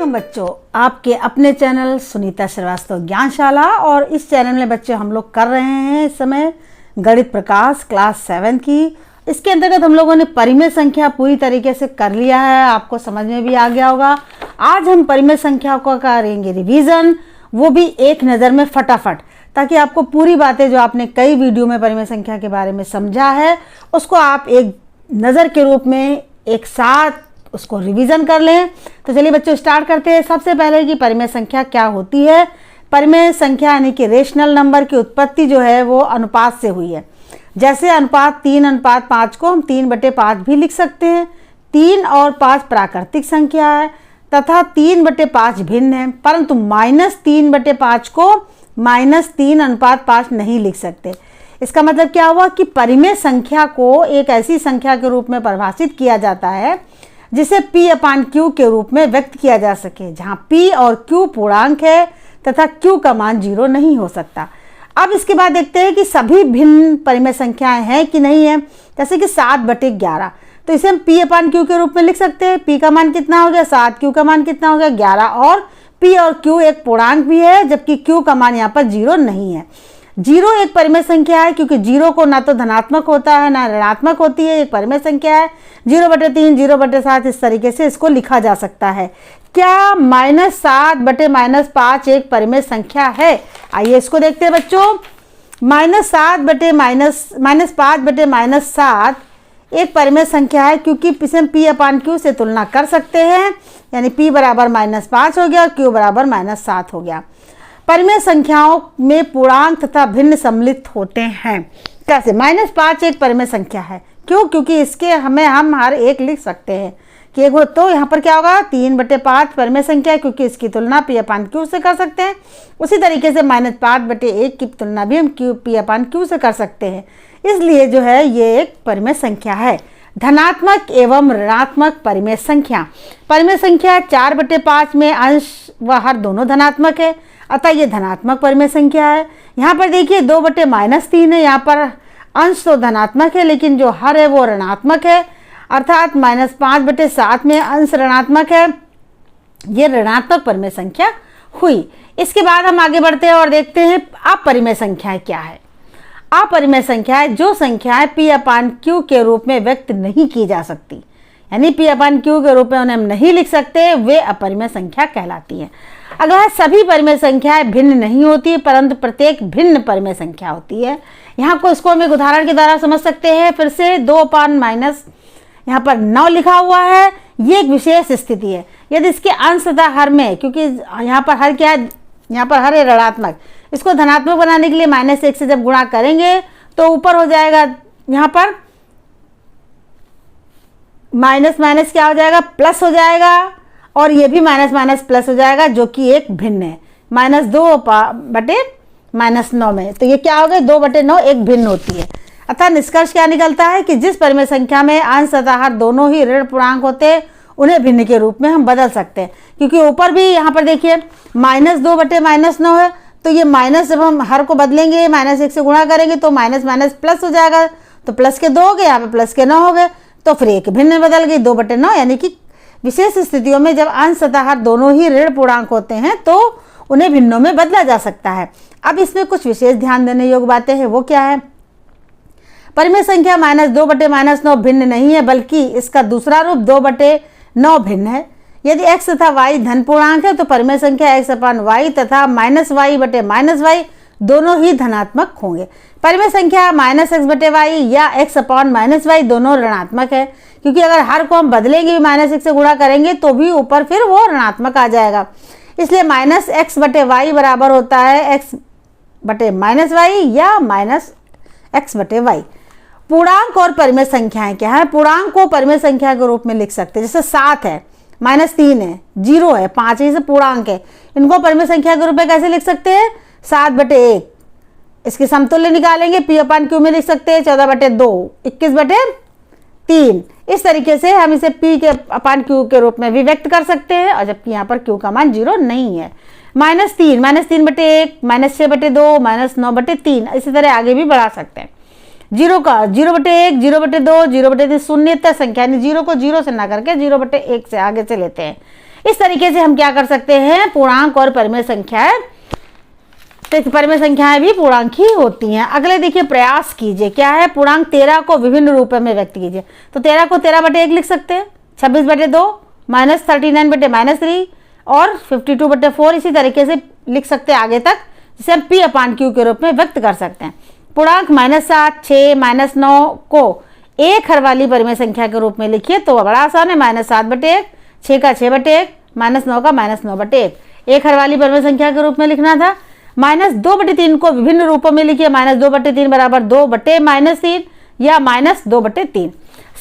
Welcome बच्चों, आपके अपने चैनल सुनीता श्रीवास्तव ज्ञानशाला। और इस चैनल में बच्चे हम लोग कर रहे हैं इस समय गणित प्रकाश क्लास 7 की। इसके अंतर्गत हम लोगों ने परिमेय संख्या पूरी तरीके से कर लिया है, आपको समझ में भी आ गया होगा। आज हम परिमेय संख्या को करेंगे रिवीजन, वो भी एक नज़र में फटाफट, ताकि आपको पूरी बातें जो आपने कई वीडियो में परिमेय संख्या के बारे में समझा है उसको आप एक नज़र के रूप में एक साथ उसको रिवीजन कर लें। तो चलिए बच्चों स्टार्ट करते हैं। सबसे पहले कि परिमेय संख्या क्या होती है। परिमेय संख्या यानी कि रेशनल नंबर की उत्पत्ति जो है वो अनुपात से हुई है। जैसे अनुपात 3:5 को हम 3/5 भी लिख सकते हैं। 3 और 5 प्राकृतिक संख्या है तथा 3/5 भिन्न है, परंतु -3/5 को -3:5 नहीं लिख सकते। इसका मतलब क्या हुआ कि परिमेय संख्या को एक ऐसी संख्या के रूप में परिभाषित किया जाता है जिसे P/Q के रूप में व्यक्त किया जा सके, जहां P और Q पूर्णांक है तथा Q का मान 0 नहीं हो सकता। अब इसके बाद देखते हैं कि सभी भिन्न परिमेय संख्याएं हैं कि नहीं है। जैसे कि 7/11, तो इसे हम P/Q के रूप में लिख सकते हैं। P का मान कितना हो गया 7, Q का मान कितना हो गया 11, और P और Q एक पूर्णांक भी है, जबकि Q का मान यहाँ पर 0 नहीं है। 0 एक परिमेय संख्या है, क्योंकि 0 को ना तो धनात्मक होता है ना ऋणात्मक होती है, एक परिमेय संख्या है। 0/3, 0/7 इस तरीके से इसको लिखा जा सकता है। क्या -7/-5 एक परिमेय संख्या है? आइए इसको देखते हैं बच्चों। -5/-7 एक परिमेय संख्या है, क्योंकि इसे हम P/Q से तुलना कर सकते हैं, यानी P बराबर -5 हो गया और Q बराबर -7 हो गया। परिमेय संख्याओं में पूर्णांक तथा भिन्न सम्मिलित होते हैं। कैसे? -5 एक परिमेय संख्या है, क्यों? क्योंकि इसके हम हर एक लिख सकते हैं कि एक, तो यहाँ पर क्या होगा 3/5 परिमेय संख्या है, क्योंकि इसकी तुलना P/Q से कर सकते हैं। उसी तरीके से -5/1 की तुलना भी हम P/Q से कर सकते हैं। इसलिए जो है ये एक परिमेय संख्या है। धनात्मक एवं ऋणात्मक परिमेय संख्या। परिमेय संख्या 4/5 में अंश व हर दोनों धनात्मक है, अतः ये धनात्मक परिमेय संख्या है। यहाँ पर देखिए 2/-3 है, यहाँ पर अंश तो धनात्मक है लेकिन जो हर है वो ऋणात्मक है, अर्थात -5/7 में अंश ऋणात्मक है। ये ऋणात्मक परिमेय संख्या हुई। इसके बाद हम आगे बढ़ते हैं और देखते हैं अपरिमेय संख्याएं क्या है। अपरिमेय संख्याएं जो संख्याएं P/Q के रूप में व्यक्त नहीं की जा सकती, यानी P/Q के रूप में उन्हें हम नहीं लिख सकते, वे अपरिमेय संख्या कहलाती हैं। अगर सभी परिमेय संख्याएं भिन्न नहीं होती परंतु प्रत्येक भिन्न परिमेय संख्या होती है। यहाँ को इसको हम एक उदाहरण के द्वारा समझ सकते हैं। फिर से 2/- यहाँ पर 9 लिखा हुआ है, ये एक विशेष स्थिति है। यदि इसके अंश तथा हर में, क्योंकि यहाँ पर हर क्या है, यहाँ पर हर है ऋणात्मक, इसको धनात्मक बनाने के लिए -1 से जब गुणा करेंगे तो ऊपर हो जाएगा, यहाँ पर माइनस क्या हो जाएगा, प्लस हो जाएगा, और ये भी माइनस प्लस हो जाएगा, जो कि एक भिन्न है। -2/-9 में, तो ये क्या हो गया 2/9 एक भिन्न होती है। अतः निष्कर्ष क्या निकलता है कि जिस परिमेय संख्या में अंश तथा हर दोनों ही ऋण पूर्णांक होते हैं उन्हें भिन्न के रूप में हम बदल सकते हैं। क्योंकि ऊपर भी यहाँ पर देखिए -2/-9 है, तो ये माइनस जब हम हर को बदलेंगे -1 से गुणा करेंगे तो माइनस प्लस हो जाएगा, तो प्लस के 2 हो गए, यहाँ पे प्लस के 9 हो गए, तो फिर एक भिन्न बदल गई 2/9। यानी कि विशेष स्थितियों में जब अंश तथा हर दोनों ही ऋण पूर्णांक होते हैं तो उन्हें भिन्नों में बदला जा सकता है। अब इसमें कुछ विशेष ध्यान देने योग्य बातें हैं, वो क्या है। परिमेय संख्या -2/-9 भिन्न नहीं है, बल्कि इसका दूसरा रूप 2/9 भिन्न है। यदि x तथा y धन पूर्णांक है तो परिमेय संख्या x/y तथा -y/-y दोनों ही धनात्मक होंगे। परिमेय संख्या -x/y या x/-y दोनों ऋणात्मक है, क्योंकि अगर हर को हम बदलेंगे -1 से गुणा करेंगे तो भी ऊपर फिर वो ऋणात्मक आ जाएगा। इसलिए -x/y बराबर होता है x/-y या -x/y। पूर्णांक और परिमेय संख्याएं क्या है। पूर्णांक को परिमेय संख्या के रूप में लिख सकते हैं, जैसे 7 है, -3 है, 0 है, 5 है, पूर्णांक है। इनको परिमेय संख्या के रूप में कैसे लिख सकते हैं 7/1। इसके समतुल्य निकालेंगे P/Q में लिख सकते हैं 14/2, 21/3। इस तरीके से हम इसे P/Q के रूप में भी व्यक्त कर सकते हैं, और जबकि यहाँ पर Q का मान 0 नहीं है। -3, -3/1, -6/2, -9/3, इसी तरह आगे भी बढ़ा सकते हैं। 0/1, 0/2, 0/3 शून्य संख्या, यानी 0 को 0 से ना करके 0/1 से आगे से लेते हैं। इस तरीके से हम क्या कर सकते हैं, पूर्णांक और परिमेय संख्याएं, तो परिमेय संख्याएं भी पूर्णांक ही होती हैं। अगले देखिए, प्रयास कीजिए, क्या है, पूर्णांक 13 को विभिन्न रूपों में व्यक्त कीजिए। तो 13 को 13/1 लिख सकते हैं, 26/2, -39/-3 और 52/4 इसी तरीके से लिख सकते हैं आगे तक, जिसे हम P/Q के रूप में व्यक्त कर सकते हैं। पूर्णांक -7, 6, -9 को एक हर वाली परिमेय संख्या के रूप में लिखिए तो बड़ा आसान है, -7/1, 6 का 6/1, -9 का -9/1, एक हर वाली परिमेय संख्या के रूप में लिखना था। -2/3 को विभिन्न रूपों में लिखिए, -2/3 बराबर 2/-3 या -2/3।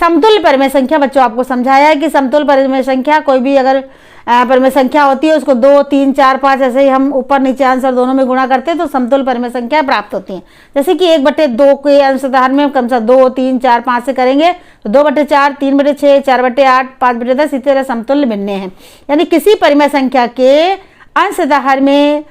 समतुल्य परिमेय संख्या, बच्चों आपको समझाया है कि समतुल्य परिमेय संख्या कोई भी अगर परिमेय संख्या होती है उसको 2, 3, 4, 5 ऐसे ही हम ऊपर नीचे अंश और दोनों में गुणा करते हैं तो समतुल्य परिमेय संख्या प्राप्त होती हैं। जैसे कि 1/2 के अंश उदाहरण में हम कम से 2, 3, 4, 5 से करेंगे तो 2/4, 3/6, 4/8, 5/10 इसी तरह समतुल्य भिन्न हैं। यानी किसी परिमेय संख्या के अंश उदाहरण में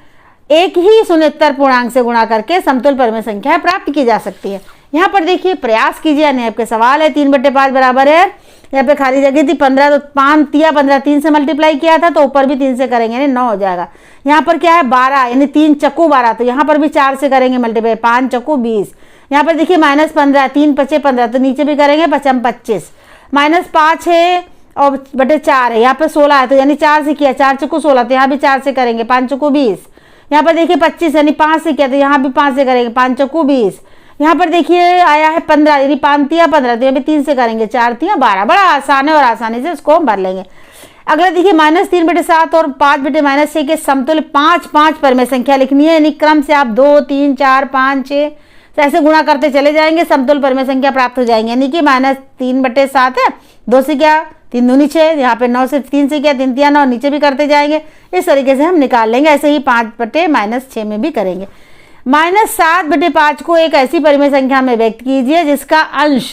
एक ही शून्येतर पूर्णांक से गुणा करके समतुल्य परिमेय संख्या प्राप्त की जा सकती है। यहाँ पर देखिए, प्रयास कीजिए, यानी आपके सवाल है 3/5 बराबर है, यहाँ पे खाली जगह थी 15, तो 5 तिया 15 3 से मल्टीप्लाई किया था तो ऊपर भी 3 से करेंगे यानी 9 हो जाएगा। यहाँ पर क्या है 12 यानी 3 चक्कू 12, तो यहाँ पर भी 4 से करेंगे मल्टीप्लाई, 5 चक्कू 20। यहाँ पर देखिए -15, 3 5 15, तो नीचे भी करेंगे 5 25, -5 है और /4 है, यहाँ पे 16 है तो यानी 4 से किया, 4 चक्कू 16, तो यहाँ भी 4 से करेंगे, 5 चक्कू 20। यहाँ पर देखिए 25 यानी 5 से किया तो यहाँ भी 5 से करेंगे, 5 चक्कू 20। यहाँ पर देखिए आया है 15 यानी 5 तिया 15, तो यहाँ भी 3 से करेंगे, 4 तिया 12। बड़ा आसान है और आसानी से इसको हम भर लेंगे। अगला देखिए -3/7 और 5/-6 के समतुल्य 5 परिमेय संख्या लिखनी है, यानी क्रम से आप 2, 3, 4, 5, 6 ऐसे गुणा करते चले जाएंगे, समतुल्य परिमेय संख्या प्राप्त हो जाएंगे। यानी कि -3/7 है, 2 से क्या 3 दूनी 6, यहाँ पे 9 से 3 से क्या 3 तिया 9, नीचे भी करते जाएंगे। इस तरीके से हम निकाल लेंगे। ऐसे ही 5/-6 में भी करेंगे। -7/5 को एक ऐसी परिमेय संख्या में व्यक्त कीजिए जिसका अंश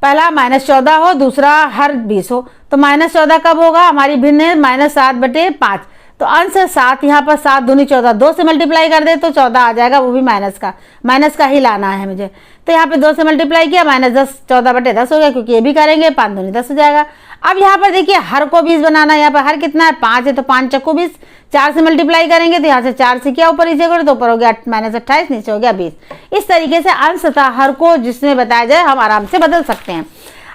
पहला -14 हो, दूसरा हर 20 हो। तो -14 कब होगा, हमारी भिन्न है -7/5, तो अंश 7, यहाँ पर 7 दूनी 14, 2 से मल्टीप्लाई कर दे तो 14 आ जाएगा, वो भी माइनस का ही लाना है मुझे। तो यहाँ पे 2 से मल्टीप्लाई किया, -10, 14/10 हो गया, क्योंकि ये भी करेंगे, 5 दूनी 10 हो जाएगा। अब यहाँ पर देखिए हर को 20 बनाना है, यहाँ पर हर कितना है 5 है, तो 5 चक्कू 20, 4 से मल्टीप्लाई करेंगे तो यहाँ से 4 से क्या ऊपर नीचे करो तो ऊपर हो गया -28, नीचे हो गया 20। इस तरीके से अंश तथा हर को जिसमें बताया जाए हम आराम से बदल सकते हैं।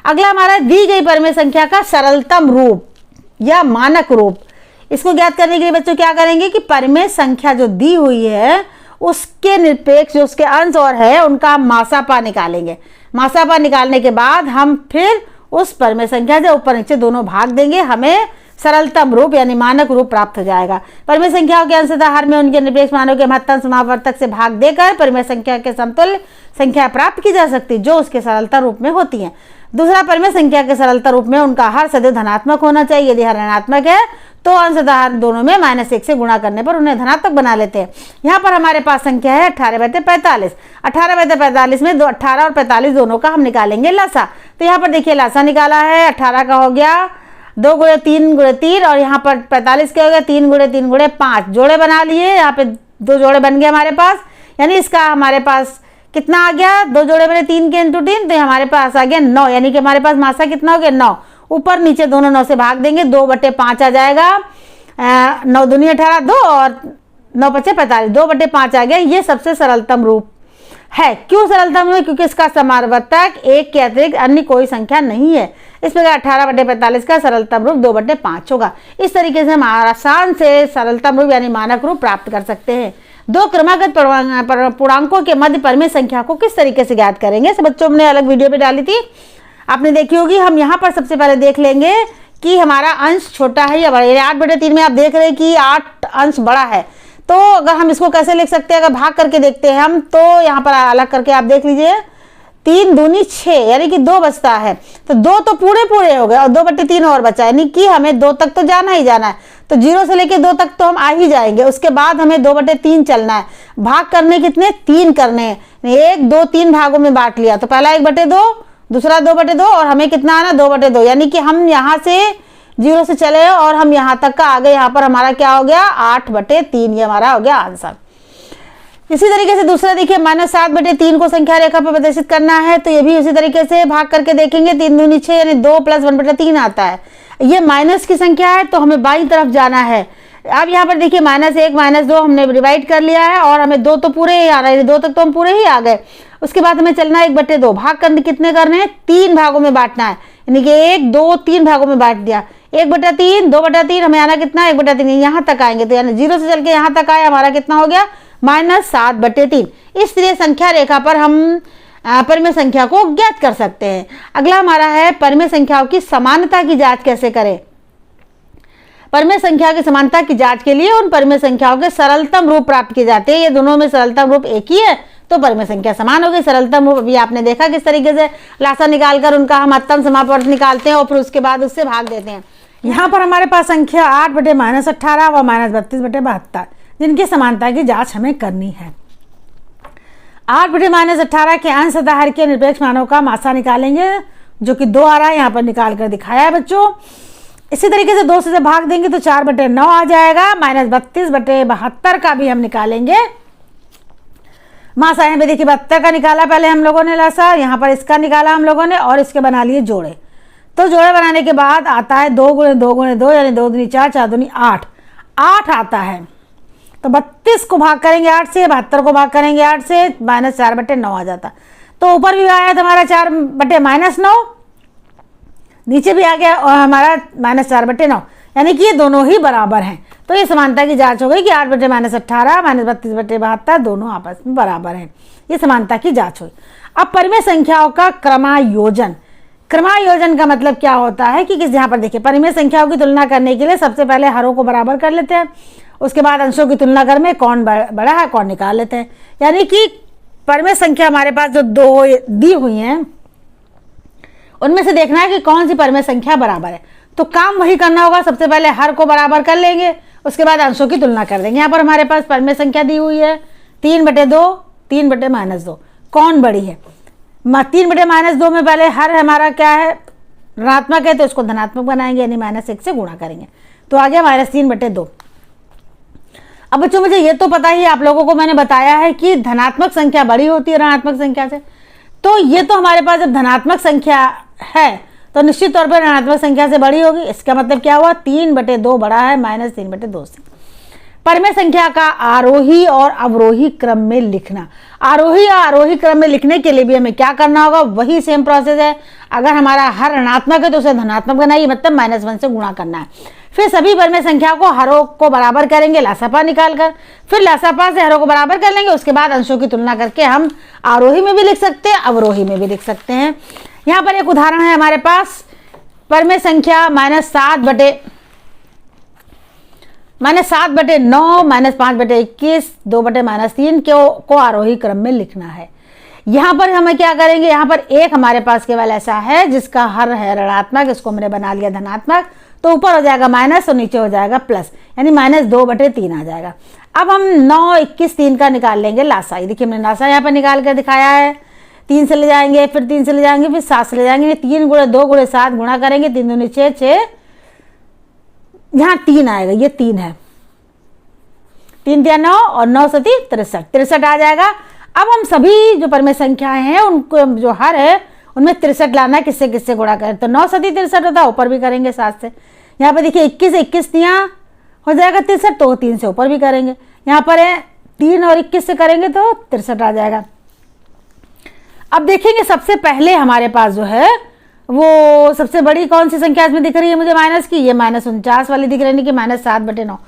अगला हमारा दी गई परिमेय संख्या का सरलतम रूप या मानक रूप, इसको ज्ञात करने के लिए बच्चों क्या करेंगे कि परिमेय संख्या जो दी हुई है उसके निरपेक्ष जो उसके अंश और है उनका हम मासापा निकालेंगे। मासापा निकालने के बाद हम फिर उस परिमेय संख्या से ऊपर नीचे दोनों भाग देंगे, हमें सरलतम रूप यानी मानक रूप प्राप्त हो जाएगा। परिमेय संख्याओं के अंश हर में उनके निरपेक्ष मानों के महत्तम समावर्तक से भाग देकर परिमेय संख्या के समतुल्य संख्या प्राप्त की जा सकती है जो उसके सरलता रूप में होती है। दूसरा, परिमेय संख्या के सरलता रूप में उनका हर सदैव धनात्मक होना चाहिए। यदि हर ऋणात्मक है तो अंशतः दोनों में -1 से गुणा करने पर उन्हें धनात्मक बना लेते हैं। यहाँ पर हमारे पास संख्या है 18/45। 18/45 में 18 और 45 दोनों का हम निकालेंगे लसा। तो यहाँ पर देखिए लसा निकाला है, 18 का हो गया 2 × 3 × 3 और यहाँ पर 45 क्या हो गया 3 × 3 × 5 जोड़े बना लिए। यहाँ पे 2 जोड़े बन गए हमारे पास, यानी इसका हमारे पास कितना आ गया, 2 जोड़े बने 3 के × 3 तो हमारे पास आ गया 9, यानी कि हमारे पास मासा कितना हो गया 9। ऊपर नीचे दोनों 9 से भाग देंगे, 2/5 आ जाएगा, 9 दूनी 18 2 और 9 5 45, 2/5 आ गया। ये सबसे सरलतम रूप है। क्यों सरलतम है, क्योंकि इसका समावर्तक 1 के अतिरिक्त अन्य कोई संख्या नहीं है। इस प्रकार 18/45 का सरलतम रूप 2/5 होगा। इस तरीके से हम आसान से सरलतम रूप यानी मानक रूप प्राप्त कर सकते हैं। 2 क्रमागत पूर्णांकों के मध्य परिमेय संख्या को किस तरीके से ज्ञात करेंगे, सब बच्चों ने अलग वीडियो पे डाली थी, आपने देखी होगी। हम यहाँ पर सबसे पहले देख लेंगे कि हमारा अंश छोटा है या बड़ा। 8/3 में आप देख रहे हैं कि 8 अंश बड़ा है, तो अगर हम इसको कैसे लिख सकते हैं, अगर भाग करके देखते हैं हम, तो यहाँ पर अलग करके आप देख लीजिए 3 दूनी 6 यानी कि 2 बचता है, तो 2 तो पूरे हो गए और 2/3 और बचा, यानी कि हमें 2 तक तो जाना ही जाना है। तो 0 से लेके 2 तक तो हम आ ही जाएंगे, उसके बाद हमें 2/3 चलना है। भाग करने कितने 3 करने हैं, 1 2 3 भागों में बांट लिया, तो पहला 1/2, दूसरा 2/2 और हमें कितना आना 2/2, यानी कि हम यहाँ से 0 से चले और हम यहाँ तक का आ गए। यहाँ पर हमारा क्या हो गया 8/3, ये हमारा हो गया आंसर। इसी तरीके से दूसरा देखिए -7/3 को संख्या रेखा पर प्रदर्शित करना है, तो ये भी उसी तरीके से भाग करके देखेंगे। 3 दूनी 6 यानी 2 + 1/3 आता है। ये माइनस की संख्या है तो हमें बाईं तरफ जाना है। अब यहाँ पर देखिए -1 -2 हमने डिवाइड कर लिया है और हमें 2 तो पूरे ही आ रहे हैं, 2 तक तो हम पूरे ही आ गए। उसके बाद हमें चलना है 1/2 भाग करने कितने करने हैं, 3 भागों में बांटना है, यानी कि 1 2 3 भागों में बांट दिया। 1/3 2/3 हमें आना कितना, 1/3 यहाँ तक आएंगे, तो यानी 0 से चल के यहाँ तक आए, हमारा कितना हो गया -7/3। इस तरह संख्या रेखा पर हम परिमेय संख्या को ज्ञात कर सकते हैं। अगला हमारा है परिमेय संख्याओं की समानता की जांच कैसे करें। परिमेय संख्या की समानता की जांच के लिए उन परिमेय संख्याओं के सरलतम रूप प्राप्त किए जाते हैं। ये दोनों में सरलतम रूप एक ही है तो परिमेय संख्या समान होगी। सरलतम रूप अभी आपने देखा किस तरीके से लासा निकालकर उनका हम अधिकतम समापवर्त निकालते हैं और फिर उसके बाद उससे भाग देते हैं। यहाँ पर हमारे पास संख्या 8/-18 व -32/72 जिनकी समानता की जांच हमें करनी है। 8/-18 के अंश तथा हर के निरपेक्ष मानों का मासा निकालेंगे, जो कि 2 आ रहा है, यहाँ पर निकाल कर दिखाया है बच्चों। इसी तरीके से 2 से भाग देंगे तो 4/9 आ जाएगा। -32/72 का भी हम निकालेंगे मासा। यहाँ पे देखिए 72 का निकाला पहले हम लोगों ने लासा, यहाँ पर इसका निकाला हम लोगों ने और इसके बना लिए जोड़े। तो जोड़े बनाने के बाद आता है 2 × 2 × 2 यानी 2 दूनी 4 4 दूनी 8 आता है। तो 32 को भाग करेंगे 8 से, 72 को भाग करेंगे 8 से, -4/9 आ जाता। तो ऊपर भी आया था हमारा 4/-9, नीचे भी आ गया और हमारा -4/9, यानी कि ये दोनों ही बराबर हैं। तो ये समानता की जांच हो गई कि 8/-18 -32/72 दोनों आपस में बराबर हैं। ये समानता की जांच हुई। अब परिमेय संख्याओं का क्रमायोजन। क्रमायोजन का मतलब क्या होता है कि यहाँ पर देखिए परिमेय संख्याओं की तुलना करने के लिए सबसे पहले हरों को बराबर कर लेते हैं, उसके बाद अंशों की तुलना कर में कौन बड़ा है कौन निकाल लेते हैं। यानी कि परिमेय संख्या हमारे पास जो 2 दी हुई हैं उनमें से देखना है कि कौन सी परिमेय संख्या बराबर है। तो काम वही करना होगा, सबसे पहले हर को बराबर कर लेंगे, उसके बाद अंशों की तुलना कर देंगे। यहाँ पर हमारे पास परिमेय संख्या दी हुई है 3/2 3/-2, कौन बड़ी है। 3/-2 में पहले हर हमारा क्या है ऋणात्मक है तो इसको धनात्मक बनाएंगे, यानी -1 से गुणा करेंगे, तो आ गया -3/2। अब बच्चों मुझे ये तो पता ही आप लोगों को मैंने बताया है कि धनात्मक संख्या बड़ी होती है ऋणात्मक संख्या से, तो ये तो हमारे पास जब धनात्मक संख्या है तो निश्चित तौर पर ऋणात्मक संख्या से बड़ी होगी। इसका मतलब क्या हुआ, 3/2 बड़ा है -3/2 से। परिमेय संख्या का आरोही और अवरोही क्रम में लिखना। आरोही और आरोही क्रम में लिखने के लिए भी हमें क्या करना होगा, वही सेम प्रोसेस है। अगर हमारा हर ऋणात्मक है तो उसे धनात्मक बनाइए, मतलब -1 से गुणा करना है। फिर सभी परिमेय संख्या को हरों को बराबर करेंगे लासापा निकालकर, फिर लासापा से हरों को बराबर कर लेंगे, उसके बाद अंशों की तुलना करके हम आरोही में भी लिख सकते हैं अवरोही में भी लिख सकते हैं। यहाँ पर एक उदाहरण है हमारे पास, परिमेय संख्या -7/9 -5/21 2/-3 को आरोही क्रम में लिखना है। यहाँ पर हमें क्या करेंगे, यहाँ पर एक हमारे पास केवल ऐसा है जिसका हर है ऋणात्मक, इसको मैंने बना लिया धनात्मक, तो ऊपर हो जाएगा माइनस और नीचे हो जाएगा प्लस, यानी -2/3 आ जाएगा। अब हम 9 21 3 का निकाल लेंगे लासा। देखिए हमने लासा यहाँ पर निकाल कर दिखाया है। 3 से ले जाएंगे, फिर 3 से ले जाएंगे, फिर 7 से ले जाएंगे, 3 × 2 × 7 गुणा करेंगे, 3 दूनी 6 6, यहाँ 3 आएगा, ये 3 है, 3 × 9 और 9 × 7 63 आ जाएगा। अब हम सभी जो परिमेय संख्याएं हैं उनको जो हर है उनमें 63 लाना है, किससे किससे गुणा करें, तो 9 × 7 63 होता है, ऊपर भी करेंगे 7 से। यहाँ पर देखिए 21 21 यहाँ हो जाएगा 63, तो 3 से ऊपर भी करेंगे। यहाँ पर है 3 और 21 से करेंगे तो 63 आ जाएगा। अब देखेंगे सबसे पहले हमारे पास जो है वो सबसे बड़ी कौन सी संख्या इसमें दिख रही है मुझे माइनस की, ये -49 वाली दिख रही है कि -7/9।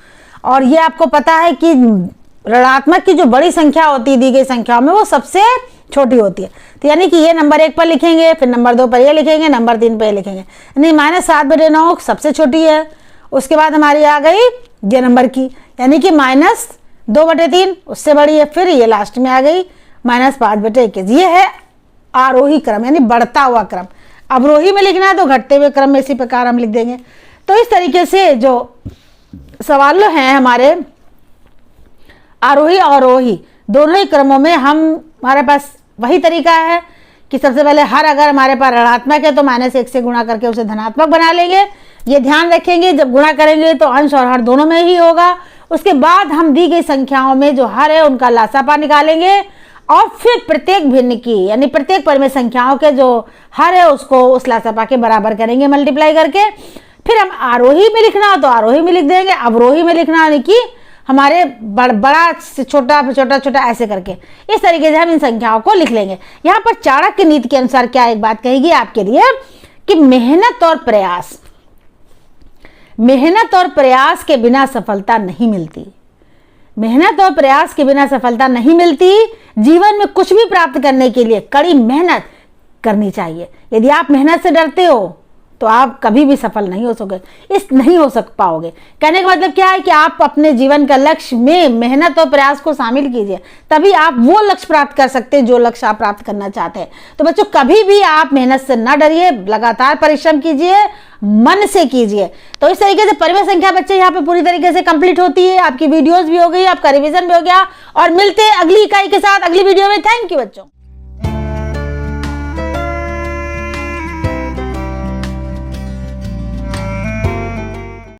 और ये आपको पता है कि ऋणात्मक की जो बड़ी संख्या होती है दी गई संख्याओं में वो सबसे छोटी होती है, तो यानी कि ये नंबर 1 पर लिखेंगे, फिर नंबर 2 पर ये लिखेंगे, नंबर 3 पर ये लिखेंगे, यानी -7/9 सबसे छोटी है। उसके बाद हमारी आ गई ये नंबर की, यानी कि -2/3 उससे बड़ी है, फिर ये लास्ट में आ गई -5/21। ये है आरोही क्रम यानी बढ़ता हुआ क्रम। अवरोही में लिखना है तो घटते हुए क्रम में इसी प्रकार हम लिख देंगे। तो इस तरीके से जो सवाल हैं हमारे आरोही और अवरोही दोनों ही क्रमों में हमारे पास वही तरीका है कि सबसे पहले हर अगर हमारे पास ऋणात्मक है तो -1 से गुणा करके उसे धनात्मक बना लेंगे। ये ध्यान रखेंगे जब गुणा करेंगे तो अंश और हर दोनों में ही होगा। उसके बाद हम दी गई संख्याओं में जो हर है उनका लासापा निकालेंगे और फिर प्रत्येक भिन्न की यानी प्रत्येक परिमेय संख्याओं के जो हर है उसको उस लासापा के बराबर करेंगे मल्टीप्लाई करके। फिर हम आरोही में लिखना हो तो आरोही में लिख देंगे, अवरोही में लिखना यानी कि हमारे बड़ा से छोटा छोटा छोटा ऐसे करके, इस तरीके से हम इन संख्याओं को लिख लेंगे। यहाँ पर चाणक्य नीति के अनुसार क्या एक बात कहेगी आपके लिए कि मेहनत और प्रयास के बिना सफलता नहीं मिलती। मेहनत और प्रयास के बिना सफलता नहीं मिलती। जीवन में कुछ भी प्राप्त करने के लिए कड़ी मेहनत करनी चाहिए। यदि आप मेहनत से डरते हो तो आप कभी भी सफल नहीं हो पाओगे। कहने का मतलब क्या है कि आप अपने जीवन का लक्ष्य में मेहनत और प्रयास को शामिल कीजिए, तभी आप वो लक्ष्य प्राप्त कर सकते हैं जो लक्ष्य आप प्राप्त करना चाहते हैं। तो बच्चों, कभी भी आप मेहनत से ना डरिए, लगातार परिश्रम कीजिए, मन से कीजिए। तो इस तरीके से परिमेय संख्या बच्चे यहाँ पे पूरी तरीके से कंप्लीट होती है। आपकी वीडियोस भी हो गई, आपका रिवीजन भी हो गया, और मिलते हैं अगली इकाई के साथ अगली वीडियो में। थैंक यू बच्चों।